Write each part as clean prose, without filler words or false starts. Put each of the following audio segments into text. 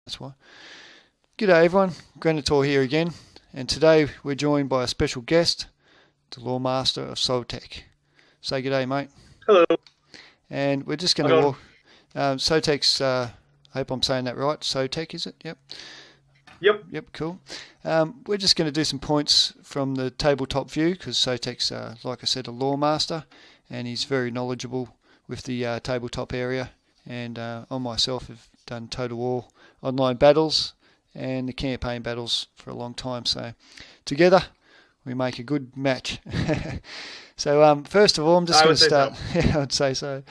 That's why. G'day everyone, Granitor here again, and today we're joined by a special guest, the Loremaster of Sotek. Say g'day, mate. Hello. And we're just going to walk. Sotek's, I hope I'm saying that right. Sotek, is it? Yep. Yep, cool. We're just going to do some points from the tabletop view because Sotek's, like I said, a Loremaster, and he's very knowledgeable with the tabletop area. And I myself have done Total War online battles and the campaign battles for a long time. So together we make a good match. So first of all, I'm just going to start. So. Yeah, I'd say so.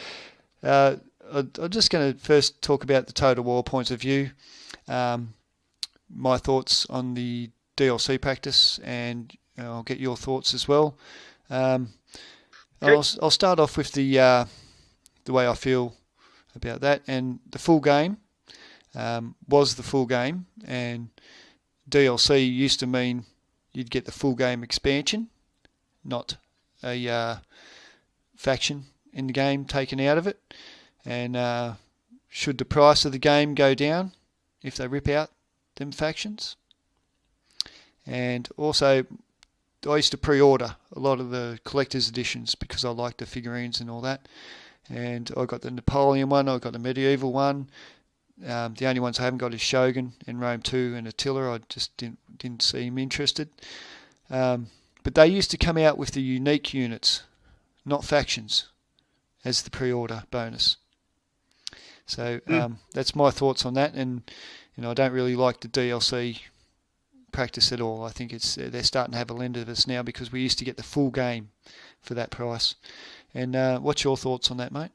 I'm just going to first talk about the Total War points of view. My thoughts on the DLC practice, and I'll get your thoughts as well. I'll start off with the way I feel about that, and the full game was the full game, and DLC used to mean you'd get the full game expansion, not a faction in the game taken out of it. And should the price of the game go down if they rip out them factions? And also, I used to pre-order a lot of the collector's editions because I liked the figurines and all that. And I got the Napoleon one, I got the medieval one. The only ones I haven't got is Shogun and Rome 2 and Attila. I just didn't seem interested. But they used to come out with the unique units, not factions, as the pre-order bonus. So that's my thoughts on that. And I don't really like the DLC practice at all. I think they're starting to have a lend of us now because we used to get the full game for that price. And what's your thoughts on that, mate?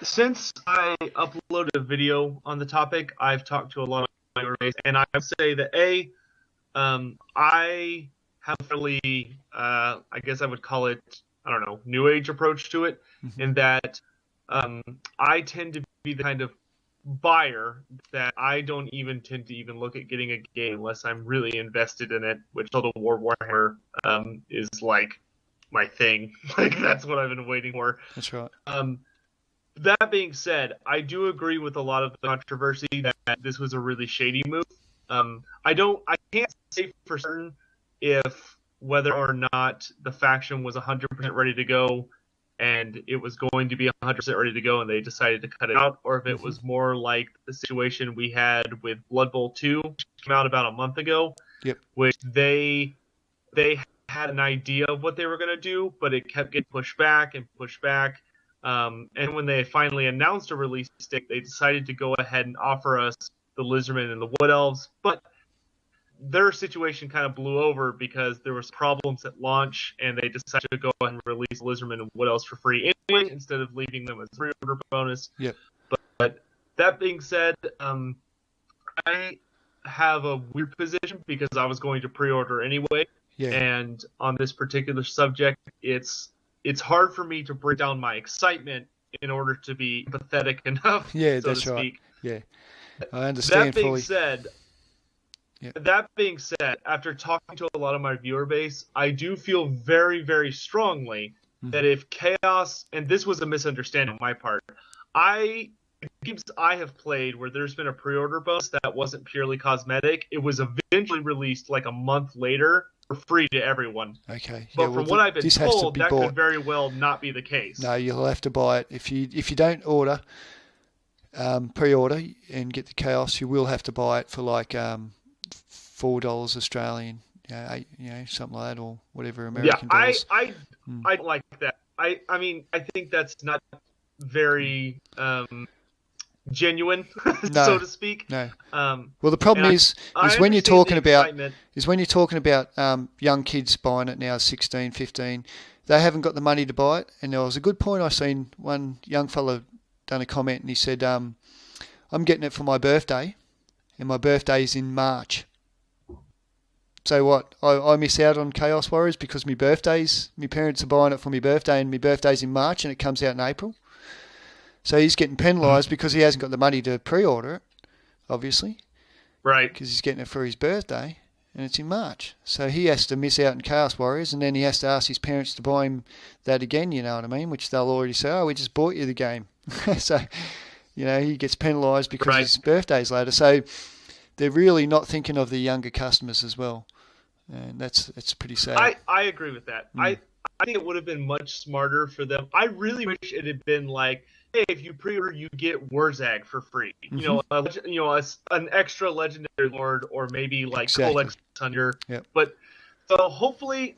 Since I uploaded a video on the topic, I've talked to a lot of my mates, and I would say that I have a fairly, I guess I would call it, new age approach to it, in that I tend to be the kind of buyer that I don't even tend to even look at getting a game unless I'm really invested in it, which Total War Warhammer is like my thing. Like, that's what I've been waiting for. That's right. That being said, I do agree with a lot of the controversy that this was a really shady move. I can't say for certain if whether or not the faction was 100% ready to go and it was going to be 100% ready to go and they decided to cut it out, or if it was more like the situation we had with Blood Bowl 2, which came out about a month ago, which they had an idea of what they were going to do, but it kept getting pushed back and pushed back. And when they finally announced a release date, they decided to go ahead and offer us the Lizardmen and the Wood Elves, but their situation kind of blew over because there was problems at launch, and they decided to go ahead and release Lizardmen and Wood Elves for free anyway, instead of leaving them as a pre-order bonus. Yep. But that being said, I have a weird position because I was going to pre-order anyway, and on this particular subject, it's hard for me to break down my excitement in order to be pathetic enough, so to speak. Right. Yeah, I understand fully. That being said, after talking to a lot of my viewer base, I do feel very, very strongly that if Chaos, and this was a misunderstanding on my part, games I have played where there's been a pre-order bonus that wasn't purely cosmetic, it was eventually released like a month later for free to everyone. Okay. But from what I've been told, that could very well not be the case. No, you'll have to buy it. If you don't order, pre-order and get the Chaos, you will have to buy it for like $4 Australian, something like that, or whatever American dollars. I like that. I mean, I think that's not very genuine, so to speak. No. Well, the problem is when you're talking about young kids buying it now, 16, 15, they haven't got the money to buy it. And there was a good point I seen. One young fella done a comment, and he said, "I'm getting it for my birthday, and my birthday's in March. So what? I miss out on Chaos Warriors because my parents are buying it for my birthday, and my birthday's in March, and it comes out in April. So he's getting penalised because he hasn't got the money to pre-order it, obviously. Right. Because he's getting it for his birthday, and it's in March. So he has to miss out on Chaos Warriors, and then he has to ask his parents to buy him that again, you know what I mean? Which they'll already say, oh, we just bought you the game. So he gets penalised because Right. his birthday's later. So they're really not thinking of the younger customers as well, and that's pretty sad. I agree with that. I think it would have been much smarter for them. I really wish it had been like, hey, if you pre-order, you get Warzag for free. An extra legendary lord, or maybe like Exactly. Colex Thunder. Yep. But so hopefully,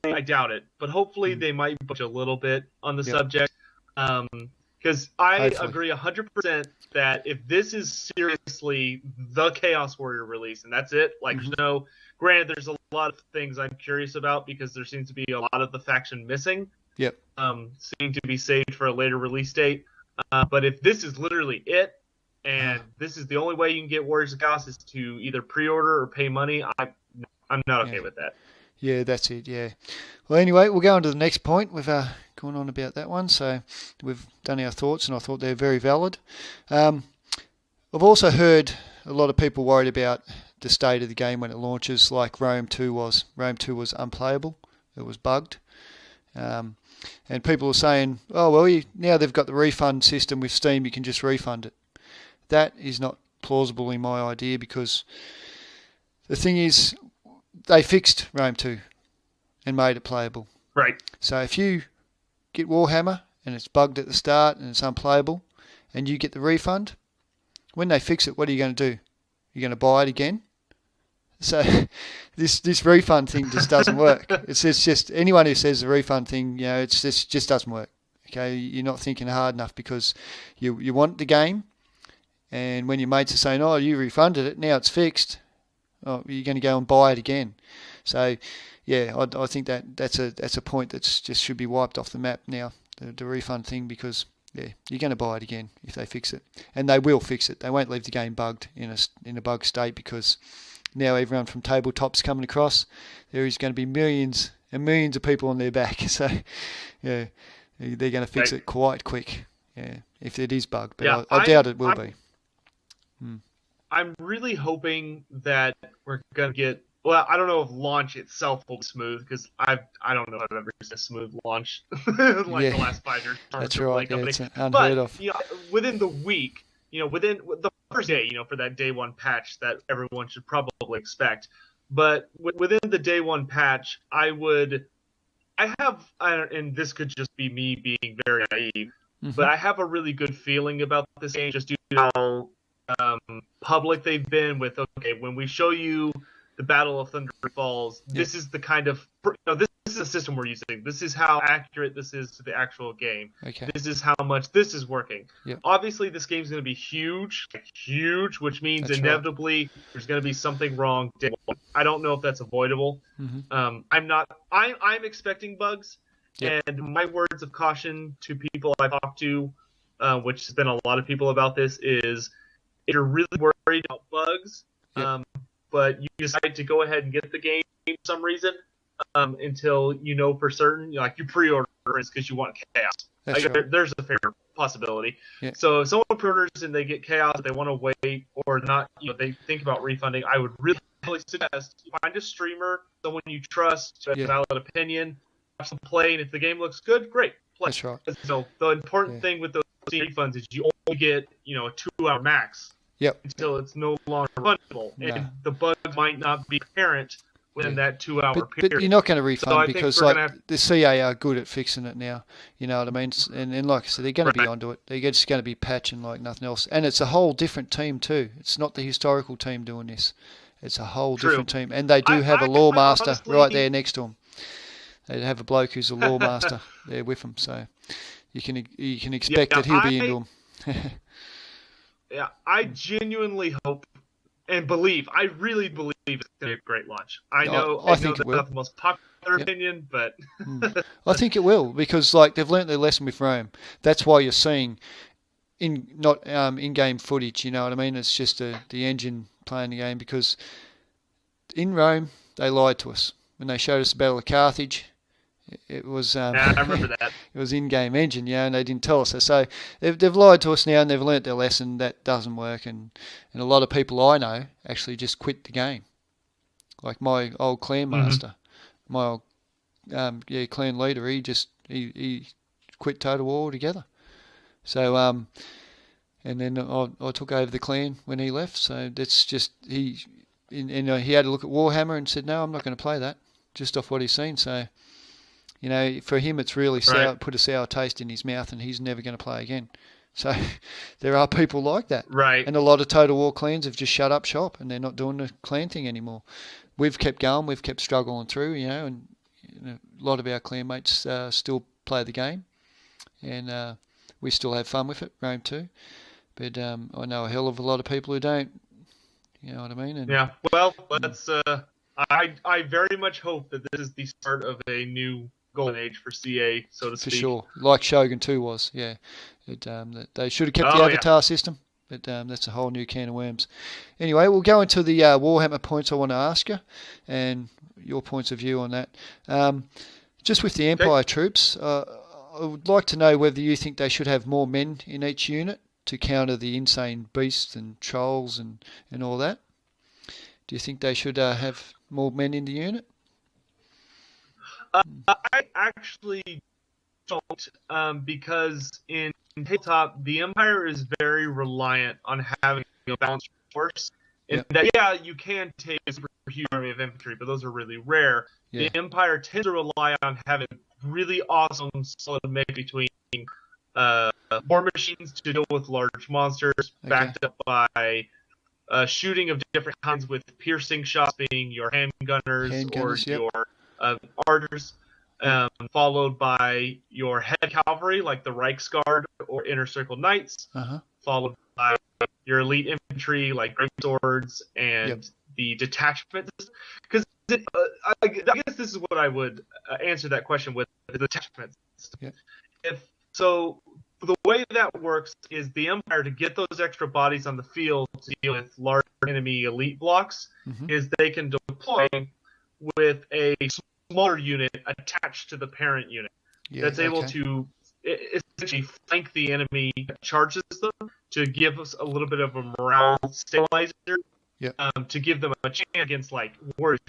I doubt it, but hopefully they might budge a little bit on the subject. Because I agree 100% that if this is seriously the Chaos Warrior release, and that's it, like granted, there's a lot of things I'm curious about because there seems to be a lot of the faction missing. Yep. Seem to be saved for a later release date. But if this is literally it, and this is the only way you can get Warriors of Chaos is to either pre-order or pay money, I'm not okay with that. Yeah, that's it, yeah. Well, anyway, we'll go on to the next point. We've gone on about that one, so we've done our thoughts, and I thought they're very valid. I've also heard a lot of people worried about the state of the game when it launches, like Rome 2 was. Rome 2 was unplayable. It was bugged. And people are saying, oh, well, now they've got the refund system with Steam, you can just refund it. That is not plausible in my idea, because the thing is, they fixed Rome 2 and made it playable. Right. So if you get Warhammer and it's bugged at the start and it's unplayable and you get the refund, when they fix it, what are you going to do? You're going to buy it again? So this refund thing just doesn't work. It's just anyone who says the refund thing, it just doesn't work. Okay, you're not thinking hard enough, because you want the game, and when your mates are saying, oh, you refunded it, now it's fixed, oh, you're going to go and buy it again. So yeah, I think that's a point that's just should be wiped off the map now, the refund thing, because you're going to buy it again if they fix it, and they will fix it. They won't leave the game bugged in a bug state, because now everyone from tabletop's coming across. There is going to be millions and millions of people on their back. So yeah, they're going to fix it quite quick. Yeah, if it is bugged, but I doubt it will be. I'm really hoping that we're going to get. Well, I don't know if launch itself will be smooth, because I don't know if I've ever seen a smooth launch the last 5 years. That's right. Yeah, it's unheard of. Within the week, within the first day, for that day one patch that everyone should probably expect. But within the day one patch, and this could just be me being very naive, but I have a really good feeling about this game, just due to how public they've been with, okay, when we show you the Battle of Thunder Falls, this is the kind of, this is a system we're using. This is how accurate this is to the actual game. Okay. This is how much this is working. Yep. Obviously, this game's going to be huge, which means inevitably there's going to be something wrong day one. I don't know if that's avoidable. I'm expecting bugs, and my words of caution to people I've talked to, which has been a lot of people about this, is if you're really worried about bugs, but you decide to go ahead and get the game for some reason, until you know for certain, like you pre-order it because you want chaos. There's a fair possibility. Yeah. So if someone pre-orders and they get chaos, they want to wait or not, they think about refunding, I would really suggest find a streamer, someone you trust, a valid opinion, watch them play, and if the game looks good, great, play. That's right. So the important thing with those refunds is you only get, a 2-hour max. Yep. Until it's no longer refundable. No. And the bug might not be apparent within that 2-hour period. But you're not going to refund, because the CA are good at fixing it now. You know what I mean? And like I said, they're going to be onto it. They're just going to be patching like nothing else. And it's a whole different team too. It's not the historical team doing this. It's a whole different team. And they do have a Loremaster right there next to them. They have a bloke who's a Loremaster there with them. So you can expect that he'll be into them. Yeah, I genuinely hope and believe. I really believe it's going to be a great launch. I think that's not the most popular opinion, but I think it will, because they've learnt their lesson with Rome. That's why you're seeing not in-game footage. You know what I mean? It's just the engine playing the game, because in Rome they lied to us when they showed us the Battle of Carthage. It was I remember that. It was in-game engine, and they didn't tell us. So they've lied to us now, and they've learnt their lesson. That doesn't work, and a lot of people I know actually just quit the game. Like my old clan master, my old clan leader, he quit Total War altogether. So and then I took over the clan when he left. So that's just he had a look at Warhammer and said, no, I'm not going to play that, just off what he's seen. So for him it's really sour, put a sour taste in his mouth, and he's never going to play again. So there are people like that, right? And a lot of Total War clans have just shut up shop and they're not doing the clan thing anymore. We've kept going, we've kept struggling through, and a lot of our clan mates still play the game, and we still have fun with it, Rome too. But I know a hell of a lot of people who don't. You know what I mean? And, yeah. Well, let's. I very much hope that this is the start of a new golden age for CA, so to speak. For sure, like Shogun 2 was. Yeah, they should have kept the Avatar system, but that's a whole new can of worms. Anyway, we'll go into the Warhammer points I want to ask you, and your points of view on that. Just with the Empire troops, I would like to know whether you think they should have more men in each unit to counter the insane beasts and trolls and all that. Do you think they should have more men in the unit? I actually don't, because in tabletop, the Empire is very reliant on having a balanced force. And that, you can take a superhuman army of infantry, but those are really rare. Yeah. The Empire tends to rely on having really awesome, solid mix between war machines to deal with large monsters, backed up by shooting of different kinds with piercing shots being your handgunners or your archers, followed by your heavy cavalry like the Reichsguard or Inner Circle Knights, followed by your elite infantry like great swords and the detachment. Because I guess this is what I would answer that question with: the detachment system. Yeah. So the way that works is the Empire, to get those extra bodies on the field to deal with large enemy elite blocks, is they can deploy with a smaller unit attached to the parent unit that's able to essentially flank the enemy that charges them, to give us a little bit of a morale stabilizer, to give them a chance against like warriors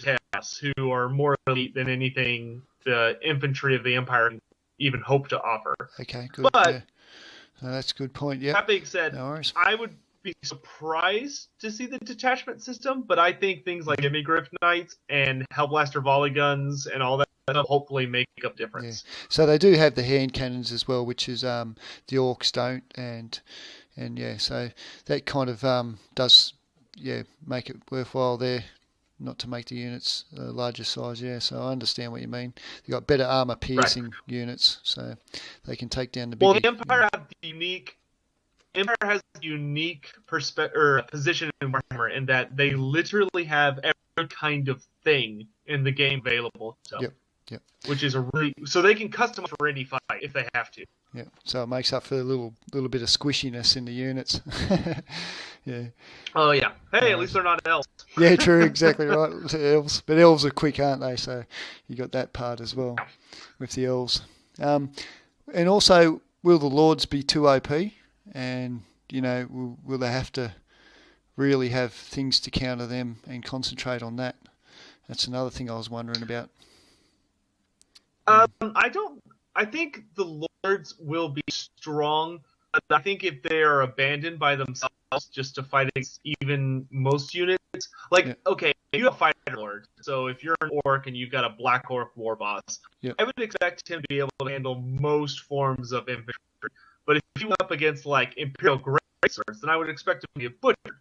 who are more elite than anything the infantry of the Empire can even hope to offer. Okay, good. But that's a good point. Yeah. That being said, I would be surprised to see the detachment system, but I think things like Immigrant Knights and Hellblaster volley guns and all that will hopefully make a difference. Yeah. So they do have the hand cannons as well, which is the orcs don't, and so that kind of does make it worthwhile there, not to make the units larger size. Yeah, so I understand what you mean. They've got better armor piercing units, so they can take down the big. Well, the Empire has the unique position in Warhammer in that they literally have every kind of thing in the game available. So. Yep. Which is so they can customize for any fight if they have to. Yeah, so it makes up for a little bit of squishiness in the units. Yeah. Oh yeah. Hey, at least they're not elves. Yeah, true, exactly right. Elves, but elves are quick, aren't they? So you got that part as well with the elves. And also, will the lords be too OP? And will they have to really have things to counter them and concentrate on that? That's another thing I was wondering about. I think the lords will be strong. But I think if they are abandoned by themselves just to fight against even most units, okay, you have a fighter lord. So if you're an orc and you've got a black orc war boss, I would expect him to be able to handle most forms of infantry. But if you went up against like Imperial Greatswords, then I would expect him to be a butcher.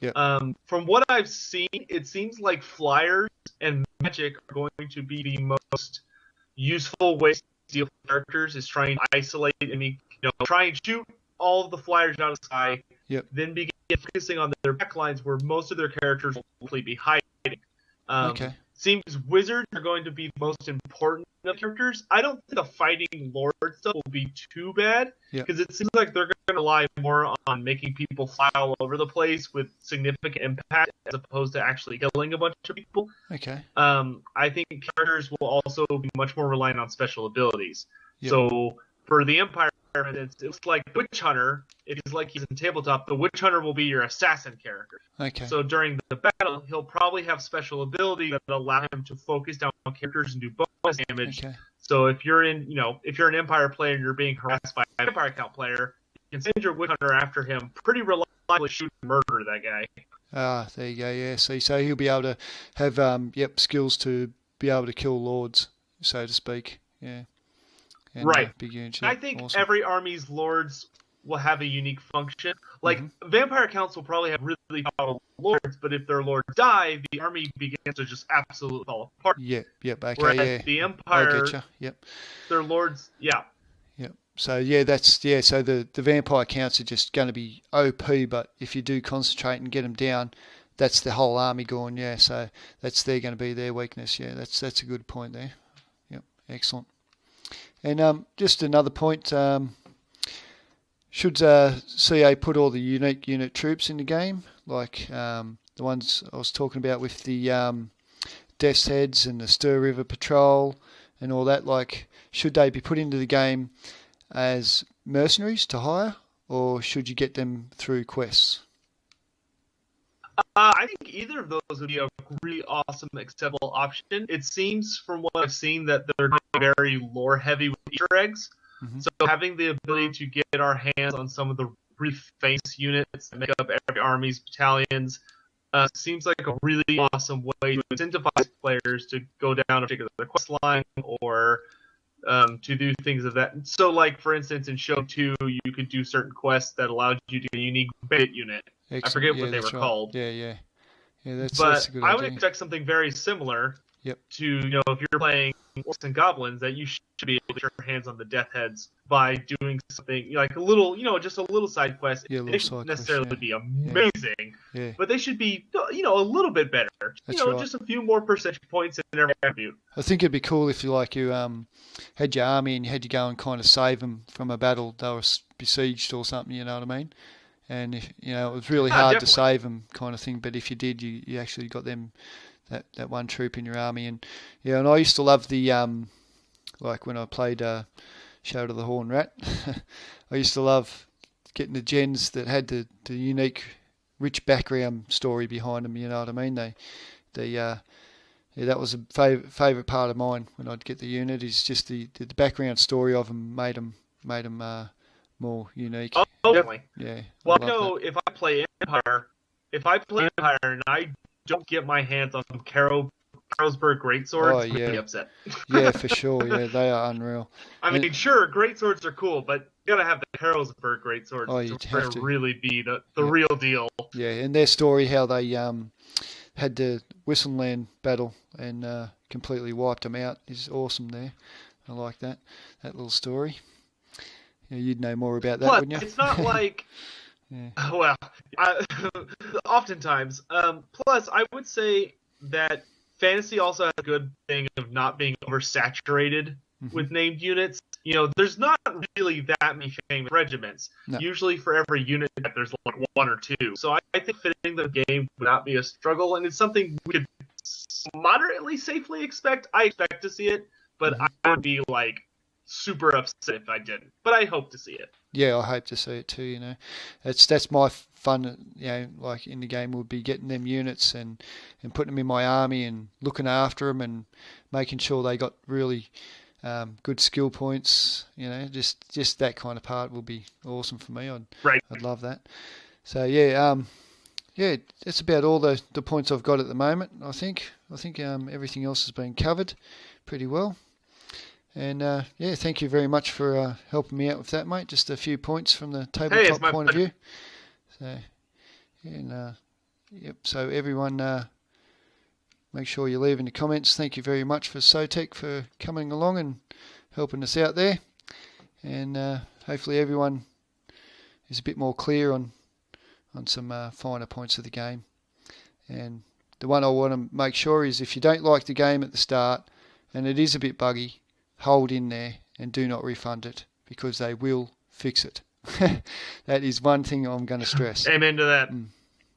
Yeah. From what I've seen, it seems like flyers and magic are going to be the most useful ways to deal with characters, is trying to isolate and try and shoot all of the flyers out of the sky, then begin focusing on their backlines where most of their characters will likely be hiding. Seems wizards are going to be the most important of characters. I don't think the fighting lord stuff will be too bad, because it seems like they're going to rely more on making people fly all over the place with significant impact as opposed to actually killing a bunch of people. I think characters will also be much more reliant on special abilities. So for the Empire, it's like Witch Hunter. It is like he's in tabletop. The Witch Hunter will be your assassin character. So during the battle, he'll probably have special abilities that allow him to focus down on characters and do bonus damage. So if you're an Empire player and you're being harassed by an Empire account player, can send your witch hunter after him, pretty reliably shoot and murder that guy. Ah, there you go. Yeah, see, so he'll be able to have skills to be able to kill lords, so to speak. Yeah, and, right. Big units. I think every army's lords will have a unique function. Like vampire counts will probably have really powerful lords, but if their lords die, the army begins to just absolutely fall apart. Yep. Okay. Whereas the empire, Yep. Their lords, yeah. Yep. So So the vampire counts are just going to be OP, but if you do concentrate and get them down, that's the whole army gone. Yeah. So they're going to be their weakness. Yeah. That's a good point there. Yep. Excellent. And just another point. Should CA put all the unique unit troops in the game, like the ones I was talking about with the Death's Heads and the Stir River Patrol and all that? Like, should they be put into the game as mercenaries to hire, or should you get them through quests? I think either of those would be a really awesome, acceptable option. It seems, from what I've seen, that they're very lore-heavy with Easter eggs. So having the ability to get our hands on some of the really famous units that make up every army's battalions seems like a really awesome way to incentivize players to go down a particular quest line or to do things of that. So, like, for instance, in Show 2, you could do certain quests that allowed you to get a unique bandit unit. Excellent. I forget what they were called. Yeah, that's a good idea. I would expect something very similar to, if you're playing Orcs and Goblins, that you should be able to get your hands on the Death Heads by doing something like a little, just a little side quest. Yeah, they shouldn't necessarily be amazing, but they should be, a little bit better. Just a few more percentage points in every attribute. I think it'd be cool if you had your army and you had to go and kind of save them from a battle. They were besieged or something, you know what I mean? And if, it was really hard to save them, kind of thing. But if you did, you actually got them that one troop in your army. And and I used to love the like when I played Shadow of the Horned Rat. I used to love getting the gens that had the unique, rich background story behind them. You know what I mean? That was a favourite part of mine when I'd get the unit. Is just the background story of them made them more unique. Oh, definitely. Yeah. Well, if I play Empire and I don't get my hands on Carlsberg greatswords, I'm really upset. Yeah, for sure. Yeah, they are unreal. I mean, sure, greatswords are cool, but you gotta have the Carlsberg greatswords to really be the real deal. Yeah, and their story, how they had the Whistleland battle and completely wiped them out, is awesome there. I like that little story. You'd know more about that, wouldn't you? It's not like... Well, oftentimes. Plus, I would say that fantasy also has a good thing of not being oversaturated with named units. There's not really that many famous regiments. No. Usually for every unit, there's like one or two. So I think fitting the game would not be a struggle, and it's something we could moderately safely expect. I expect to see it, but I would be like super upset if I didn't. But I hope to see it. Yeah, I hope to see it too. That's my fun. Like in the game, would be getting them units and putting them in my army and looking after them and making sure they got really good skill points. Just that kind of part will be awesome for me. I'd love that. So that's about all the points I've got at the moment. I think everything else has been covered pretty well. And thank you very much for helping me out with that, mate. Just a few points from the tabletop point of view. So, So everyone, make sure you leave in the comments. Thank you very much for Sotek for coming along and helping us out there. And hopefully everyone is a bit more clear on some finer points of the game. And the one I want to make sure is if you don't like the game at the start and it is a bit buggy, hold in there and do not refund it, because they will fix it. That is one thing I'm going to stress. Amen to that.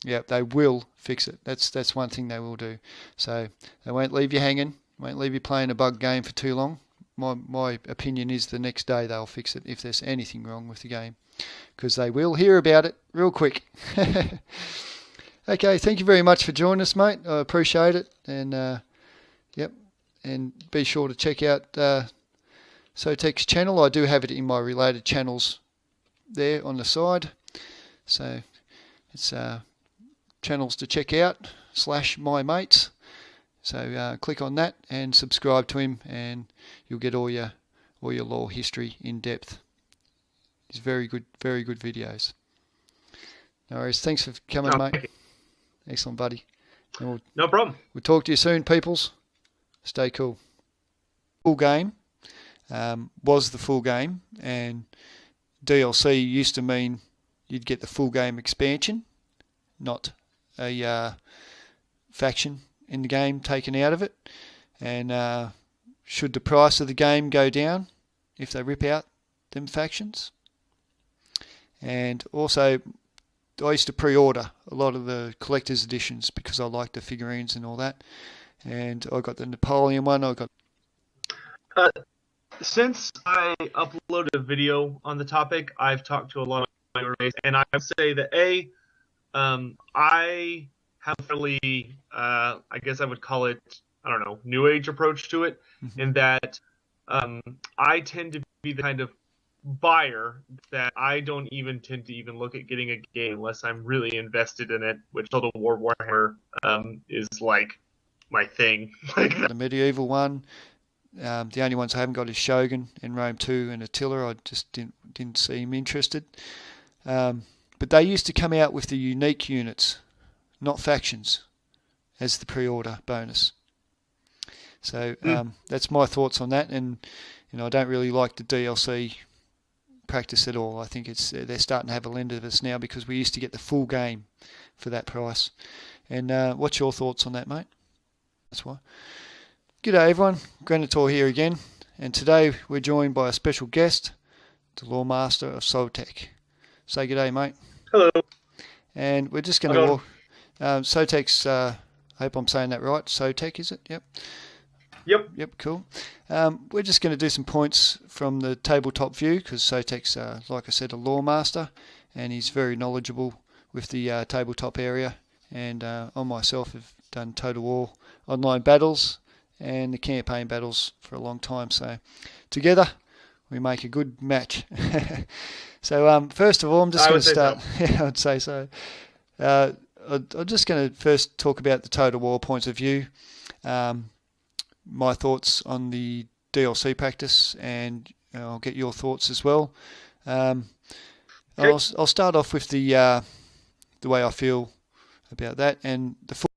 Yeah, they will fix it. That's one thing they will do. So they won't leave you hanging, won't leave you playing a bug game for too long. My opinion is the next day they'll fix it if there's anything wrong with the game, because they will hear about it real quick. Okay, thank you very much for joining us, mate. I appreciate it. And and be sure to check out Sotek's channel. I do have it in my related channels there on the side. So it's channels to check out / my mates. So click on that and subscribe to him, and you'll get all your lore history in depth. It's very good videos. No worries. Thanks for coming, mate. Excellent, buddy. No problem. We'll talk to you soon, peoples. Stay cool. Full game was the full game, and DLC used to mean you'd get the full game expansion, not a faction in the game taken out of it. And should the price of the game go down if they rip out them factions? And also, I used to pre-order a lot of the collector's editions because I liked the figurines and all that. And I got the Napoleon one. Since I uploaded a video on the topic, I've talked to a lot of my race, and I would say that I have a fairly, I guess I would call it, I don't know, new age approach to it, in that I tend to be the kind of buyer that I don't even tend to even look at getting a game unless I'm really invested in it, which Total War Warhammer is like my thing. The medieval one. The only ones I haven't got is Shogun and Rome 2 and Attila. I just didn't seem interested. But they used to come out with the unique units, not factions, as the pre-order bonus. So that's my thoughts on that. And I don't really like the DLC practice at all. I think they're starting to have a lend of us now because we used to get the full game for that price. And what's your thoughts on that, mate? That's why. G'day everyone, Granitor here again, and today we're joined by a special guest, the Loremaster of Sotek. Say g'day, mate. Hello. And we're just going to walk. Sotek's, I hope I'm saying that right. Sotek, is it? Yep. Yep, cool. We're just going to do some points from the tabletop view because Sotek's, like I said, a lore master, and he's very knowledgeable with the tabletop area. And I myself have done Total War online battles and the campaign battles for a long time. So together we make a good match. So first of all, I'm just going to start. So. Yeah, I'd say so. I'm just going to first talk about the Total War points of view. My thoughts on the DLC practice, and I'll get your thoughts as well. I'll start off with the way I feel about that, and the